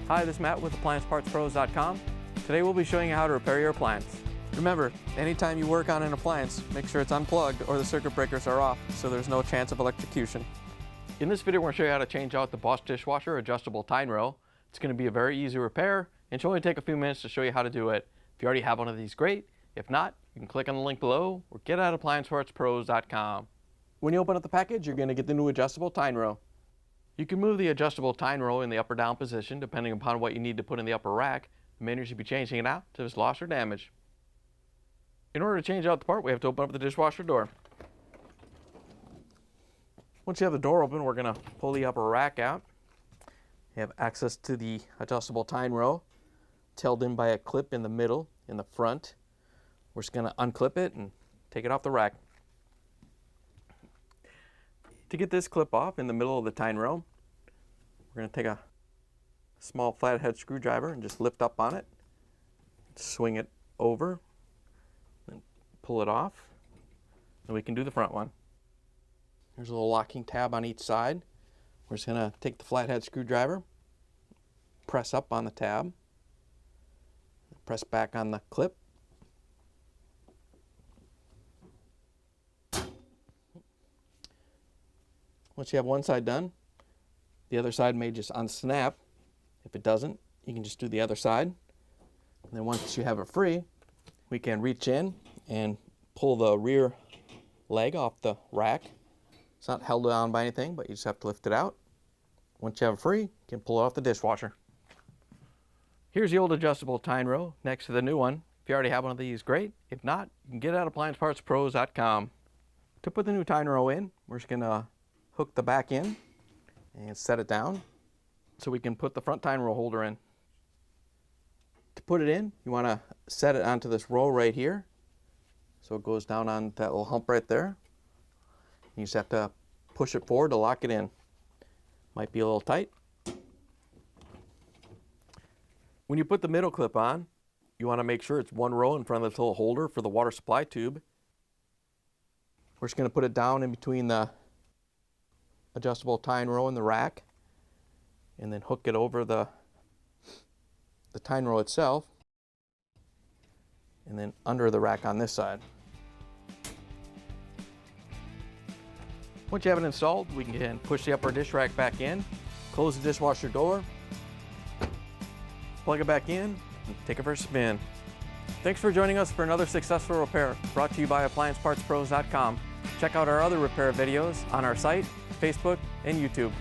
Hi, this is Matt with AppliancePartsPros.com. Today we'll be showing you how to repair your appliance. Remember, anytime you work on an appliance, make sure it's unplugged or the circuit breakers are off so there's no chance of electrocution. In this video, we're going to show you how to change out the Bosch Dishwasher adjustable Tine row. It's going to be a very easy repair and should only take a few minutes to show you how to do it. If you already have one of these, great. If not, you can click on the link below or get at AppliancePartsPros.com. When you open up the package, you're going to get the new adjustable Tine row. You can move the adjustable Tine row in the up or down position depending upon what you need to put in the upper rack. The main reason you'll be changing it out if it's lost or damaged. In order to change out the part, we have to open up the dishwasher door. Once you have the door open, we're going to pull the upper rack out. You have access to the adjustable Tine row. It's held in by a clip in the middle, in the front. We're just going to unclip it and take it off the rack. To get this clip off in the middle of the Tine row, we're going to take a small flathead screwdriver and just lift up on it, swing it over, and pull it off, and we can do the front one. There's a little locking tab on each side. We're just going to take the flathead screwdriver, press up on the tab, press back on the clip. Once you have one side done, the other side may just unsnap. If it doesn't, you can just do the other side. And then once you have it free, we can reach in and pull the rear leg off the rack. It's not held down by anything, but you just have to lift it out. Once you have it free, you can pull it off the dishwasher. Here's the old adjustable Tine row next to the new one. If you already have one of these, great. If not, you can get it at AppliancePartsPros.com. To put the new Tine row in, we're just going to hook the back in and set it down so we can put the front Tine row holder in. To put it in, you want to set it onto this row right here so it goes down on that little hump right there. You just have to push it forward to lock it in. Might be a little tight. When you put the middle clip on, you want to make sure it's one row in front of this little holder for the water supply tube. We're just going to put it down in between the adjustable Tine row and the rack, and then hook it over the Tine row itself, and then under the rack on this side. Once you have it installed, we can push the upper dish rack back in, close the dishwasher door, plug it back in, and take it for a spin. Thanks for joining us for another successful repair brought to you by AppliancePartsPros.com. Check out our other repair videos on our site, Facebook, and YouTube.